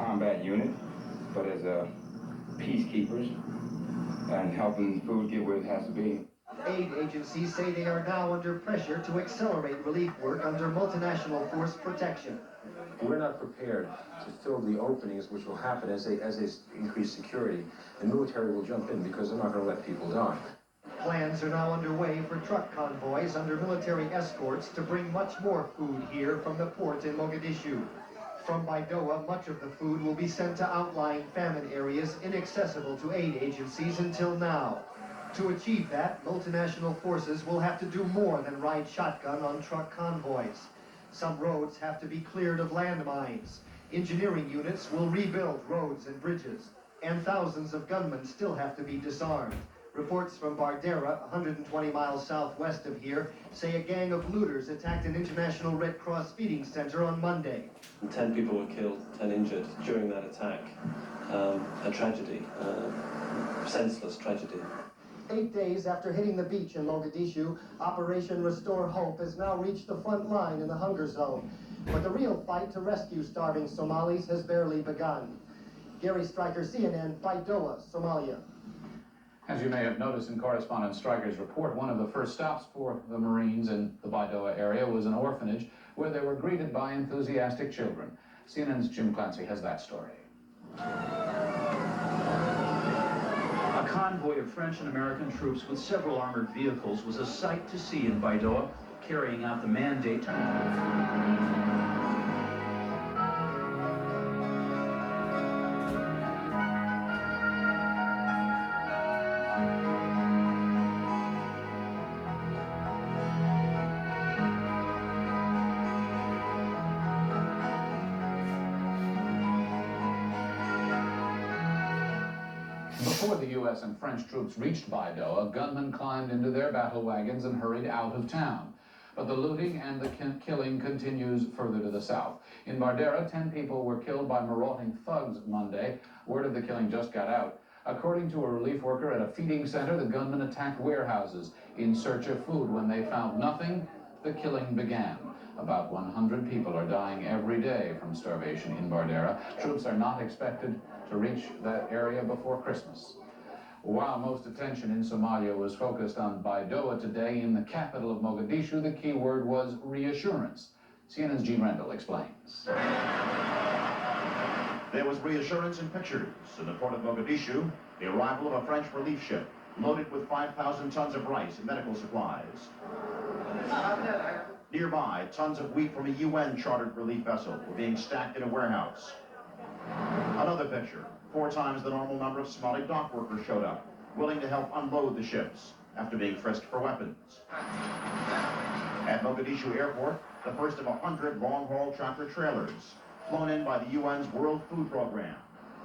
combat unit, but as peacekeepers and helping food get where it has to be. Aid agencies say they are now under pressure to accelerate relief work under multinational force protection. We're not prepared to fill the openings which will happen as they increase security. The military will jump in because they're not going to let people die. Plans are now underway for truck convoys under military escorts to bring much more food here from the port in Mogadishu. From Baidoa, much of the food will be sent to outlying famine areas inaccessible to aid agencies until now. To achieve that, multinational forces will have to do more than ride shotgun on truck convoys. Some roads have to be cleared of landmines. Engineering units will rebuild roads and bridges. And thousands of gunmen still have to be disarmed. Reports from Bardera, 120 miles southwest of here, say a gang of looters attacked an International Red Cross feeding center on Monday. 10 people were killed, 10 injured during that attack. A tragedy, senseless tragedy. 8 days after hitting the beach in Mogadishu, Operation Restore Hope has now reached the front line in the hunger zone. But the real fight to rescue starving Somalis has barely begun. Gary Stryker, CNN, Baidoa, Somalia. As you may have noticed in correspondent Stryker's report, one of the first stops for the Marines in the Baidoa area was an orphanage where they were greeted by enthusiastic children. CNN's Jim Clancy has that story. A convoy of French and American troops with several armored vehicles was a sight to see in Baidoa, carrying out the mandate. Before the U.S. and French troops reached Baidoa, gunmen climbed into their battle wagons and hurried out of town. But the looting and the killing continues further to the south. In Bardera, 10 people were killed by marauding thugs Monday. Word of the killing just got out. According to a relief worker at a feeding center, the gunmen attacked warehouses in search of food. When they found nothing, the killing began. About 100 people are dying every day from starvation in Bardera. Troops are not expected to reach that area before Christmas. While most attention in Somalia was focused on Baidoa today, in the capital of Mogadishu, the key word was reassurance. CNN's Gene Rendell explains. There was reassurance in pictures. In the port of Mogadishu, the arrival of a French relief ship loaded with 5,000 tons of rice and medical supplies. Nearby, tons of wheat from a UN-chartered relief vessel were being stacked in a warehouse. Another picture. 4 times the normal number of Somali dock workers showed up, willing to help unload the ships after being frisked for weapons. At Mogadishu Airport, the first of 100 long-haul tractor trailers flown in by the UN's World Food Program.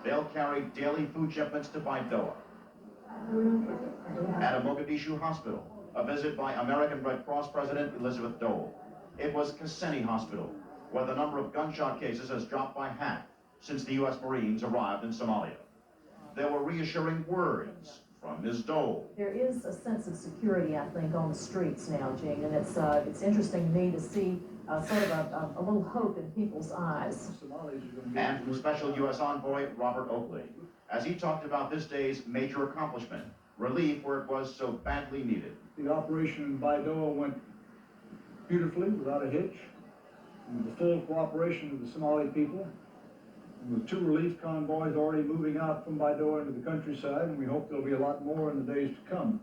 They'll carry daily food shipments to Baidoa. At a Mogadishu hospital, a visit by American Red Cross President Elizabeth Dole. It was Kasseni Hospital, where the number of gunshot cases has dropped by half since the U.S. Marines arrived in Somalia. There were reassuring words from Ms. Dole. There is a sense of security, I think, on the streets now, Gene, and it's interesting to me to see sort of a little hope in people's eyes. And from Special U.S. Envoy Robert Oakley, as he talked about this day's major accomplishment, relief where it was so badly needed. The operation in Baidoa went beautifully, without a hitch, and with the full cooperation of the Somali people. And with 2 relief convoys already moving out from Baidoa into the countryside, and we hope there'll be a lot more in the days to come.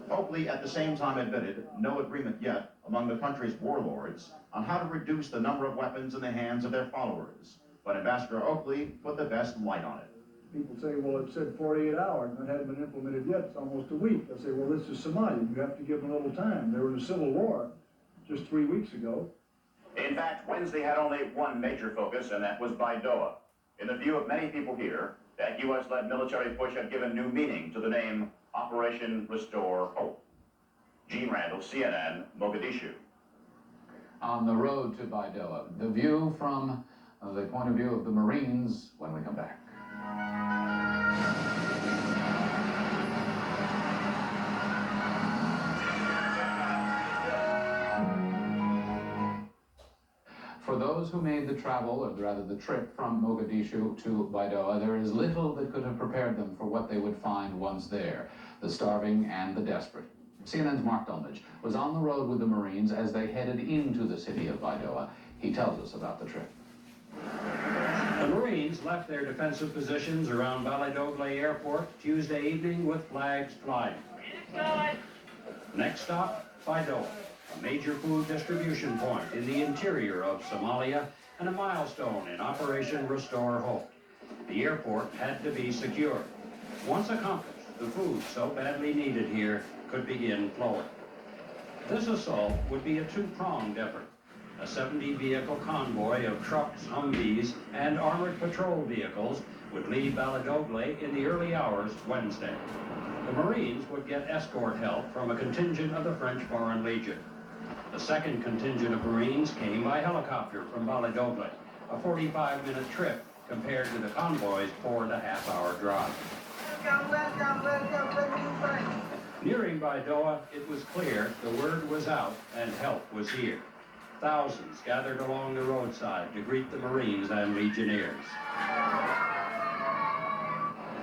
Oakley at the same time admitted no agreement yet among the country's warlords on how to reduce the number of weapons in the hands of their followers. But Ambassador Oakley put the best light on it. People say, well, it said 48 hours, and it hadn't been implemented yet. It's almost a week. I say, well, this is Somalia. You have to give them a little time. They were in a civil war just 3 weeks ago. In fact, Wednesday had only one major focus, and that was Baidoa. In the view of many people here, that U.S.-led military push had given new meaning to the name Operation Restore Hope. Gene Randall, CNN, Mogadishu. On the road to Baidoa, the view from the point of view of the Marines when we come back. For those who made the travel, or rather the trip from Mogadishu to Baidoa, there is little that could have prepared them for what they would find once there, the starving and the desperate. CNN's Mark Dolmage was on the road with the Marines as they headed into the city of Baidoa. He tells us about the trip. The Marines left their defensive positions around Baladogle Airport Tuesday evening with flags flying. Next stop, Baidoa, a major food distribution point in the interior of Somalia and a milestone in Operation Restore Hope. The airport had to be secured. Once accomplished, the food so badly needed here could begin flowing. This assault would be a two-pronged effort. A 70-vehicle convoy of trucks, Humvees, and armored patrol vehicles would leave Baladogle in the early hours Wednesday. The Marines would get escort help from a contingent of the French Foreign Legion. The second contingent of Marines came by helicopter from Baladogle, a 45-minute trip compared to the convoy's 4.5-hour drive. Nearing Baidoa, it was clear the word was out and help was here. Thousands gathered along the roadside to greet the Marines and Legionnaires.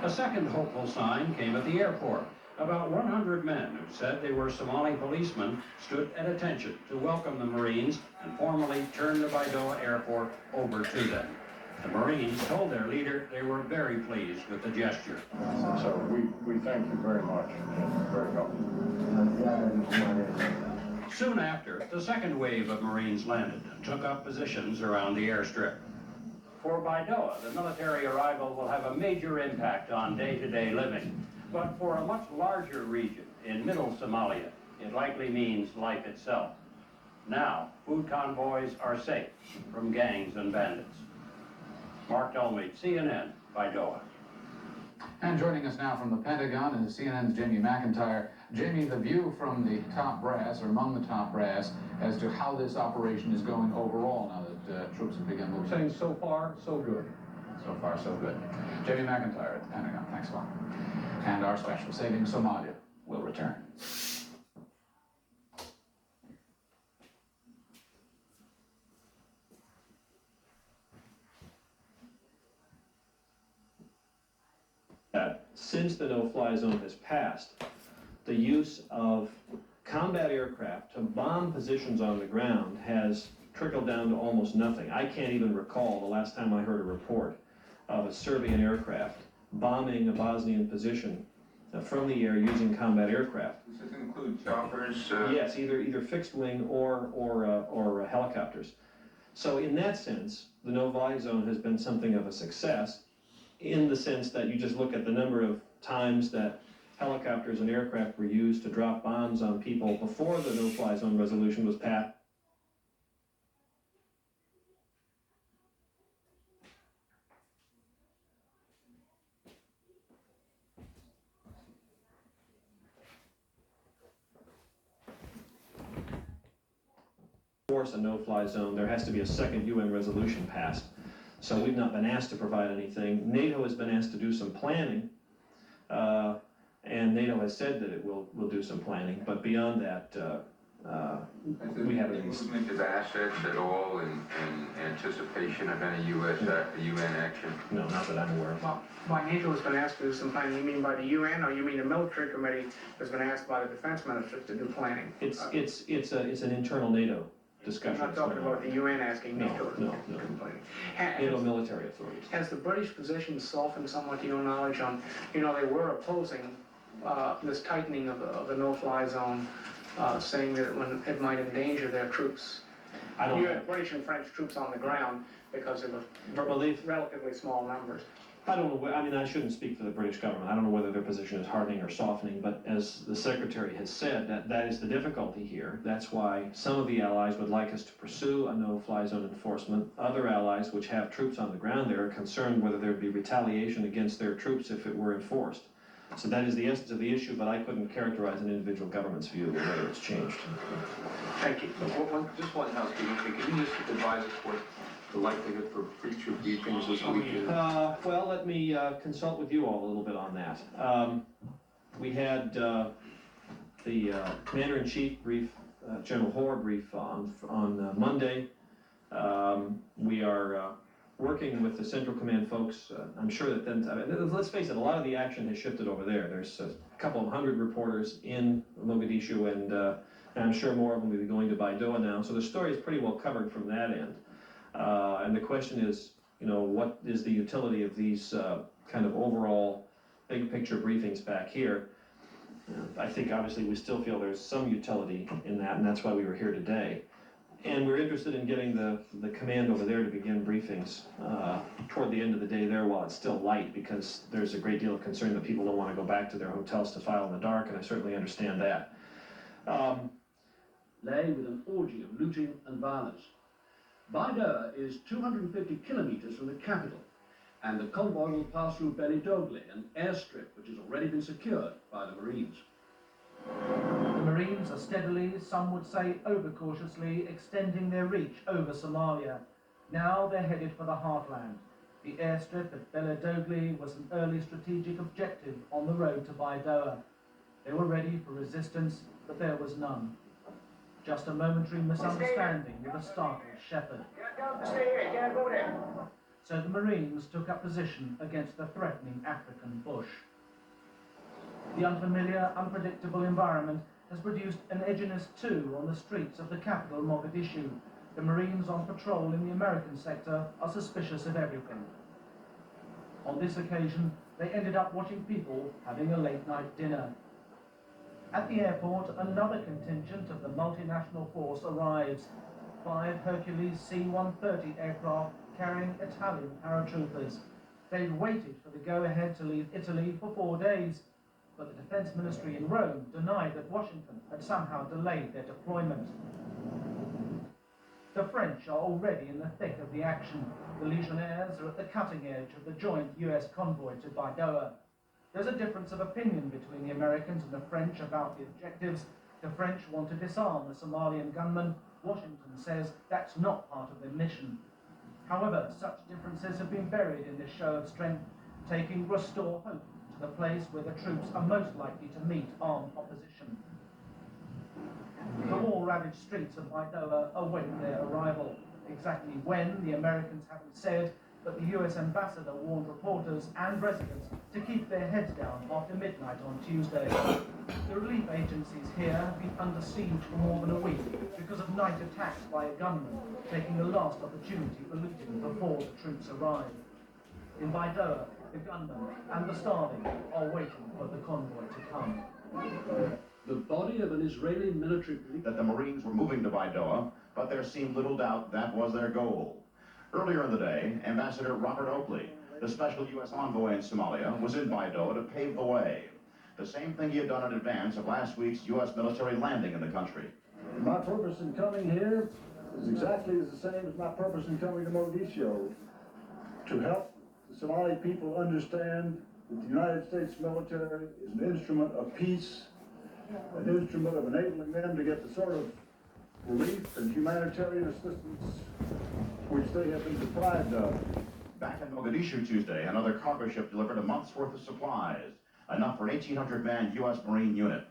A second hopeful sign came at the airport. About 100 men who said they were Somali policemen stood at attention to welcome the Marines and formally turn the Baidoa airport over to them. The Marines told their leader they were very pleased with the gesture. So we thank you very much. It's very helpful. Soon after, the second wave of Marines landed and took up positions around the airstrip. For Baidoa, the military arrival will have a major impact on day-to-day living. But for a much larger region in middle Somalia, it likely means life itself. Now, food convoys are safe from gangs and bandits. Mark Dolmage, CNN, Baidoa. And joining us now from the Pentagon is CNN's Jamie McIntyre. Jamie, the view from the top brass, or among the top brass, as to how this operation is going overall now that troops have begun moving. Saying so far, so good. So far, so good. Jamie McIntyre at the Pentagon. Thanks a lot. And our special Saving Somalia will return. Since the no-fly zone has passed, the use of combat aircraft to bomb positions on the ground has trickled down to almost nothing. I can't even recall the last time I heard a report of a Serbian aircraft bombing a Bosnian position from the air using combat aircraft. Does this include choppers? Yes, either fixed wing or helicopters. So in that sense, the no-fly zone has been something of a success, in the sense that you just look at the number of times that helicopters and aircraft were used to drop bombs on people before the no-fly zone resolution was passed. Force a no-fly zone, there has to be a second UN resolution passed. So we've not been asked to provide anything. NATO has been asked to do some planning, and NATO has said that it will do some planning, but beyond that, we haven't. Movement of assets at all in anticipation of any UN action? No, not that I'm aware of. Well, by NATO has been asked to do some planning, you mean by the UN, or you mean the military committee has been asked by the defense ministers to do planning? It's an internal NATO discussion. I'm not talking about the UN asking NATO to no. do planning. NATO military authorities. Has the British position softened somewhat, to your knowledge, on, they were opposing this tightening of the no-fly zone, saying that it might endanger their troops? You had British and French troops on the ground because of the relatively small numbers. I don't know, I shouldn't speak for the British government. I don't know whether their position is hardening or softening, but as the Secretary has said, that is the difficulty here. That's why some of the allies would like us to pursue a no-fly zone enforcement. Other allies which have troops on the ground there are concerned whether there would be retaliation against their troops if it were enforced. So that is the essence of the issue, but I couldn't characterize an individual government's view of whether it's changed. Thank you. Just one housekeeping thing. Can you just advise us what the likelihood for pre-troop briefings this week is? Well, let me consult with you all a little bit on that. We had the Commander-in-Chief brief, General Hoare brief on Monday. We are working with the Central Command folks. I'm sure that then, let's face it, a lot of the action has shifted over there. There's a couple of hundred reporters in Mogadishu, and I'm sure more of them will be going to Baidoa now. So the story is pretty well covered from that end. And the question is, what is the utility of these kind of overall big picture briefings back here? I think obviously we still feel there's some utility in that, and that's why we were here today. And we're interested in getting the command over there to begin briefings toward the end of the day there while it's still light, because there's a great deal of concern that people don't want to go back to their hotels to file in the dark, and I certainly understand that. Lay with an orgy of looting and violence. Baidoa is 250 kilometers from the capital, and the convoy will pass through Dogle, an airstrip which has already been secured by the Marines. The Marines are steadily, some would say overcautiously, extending their reach over Somalia. Now they're headed for the heartland. The airstrip at Dogle was an early strategic objective on the road to Baidoa. They were ready for resistance, but there was none. Just a momentary misunderstanding with a startled shepherd. So the Marines took up position against the threatening African bush. The unfamiliar, unpredictable environment has produced an edginess too on the streets of the capital, Mogadishu. The Marines on patrol in the American sector are suspicious of everything. On this occasion, they ended up watching people having a late-night dinner. At the airport, another contingent of the multinational force arrives. 5 Hercules C-130 aircraft carrying Italian paratroopers. They'd waited for the go-ahead to leave Italy for 4 days, but the Defense Ministry in Rome denied that Washington had somehow delayed their deployment. The French are already in the thick of the action. The Legionnaires are at the cutting edge of the joint US convoy to Baidoa. There's a difference of opinion between the Americans and the French about the objectives. The French want to disarm the Somalian gunmen. Washington says that's not part of their mission. However, such differences have been buried in this show of strength, taking Restoere hope to the place where the troops are most likely to meet armed opposition. The war-ravaged streets of Baidoa await their arrival. Exactly when, the Americans haven't said, but the US ambassador warned reporters and residents to keep their heads down after midnight on Tuesday. The relief agencies here have been under siege for more than a week because of night attacks by a gunman, taking the last opportunity for looting before the troops arrive. In Baidoa, the gunmen and the starving are waiting for the convoy to come. The body of an Israeli military police... That the Marines were moving to Baidoa, but there seemed little doubt that was their goal. Earlier in the day, Ambassador Robert Oakley, the special U.S. envoy in Somalia, was in Baidoa to pave the way. The same thing he had done in advance of last week's U.S. military landing in the country. My purpose in coming here is exactly the same as my purpose in coming to Mogadishu, to help the Somali people understand that the United States military is an instrument of peace, an instrument of enabling them to get the sort of relief and humanitarian assistance which they have been deprived of. Back in Mogadishu Tuesday, another cargo ship delivered a month's worth of supplies, enough for an 1,800-man U.S. Marine unit.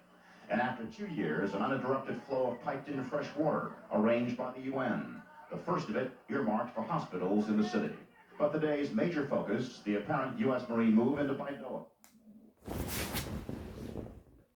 And after 2 years, an uninterrupted flow of piped-in fresh water arranged by the UN, the first of it earmarked for hospitals in the city. But the day's major focus, the apparent U.S. Marine move into Baidoa.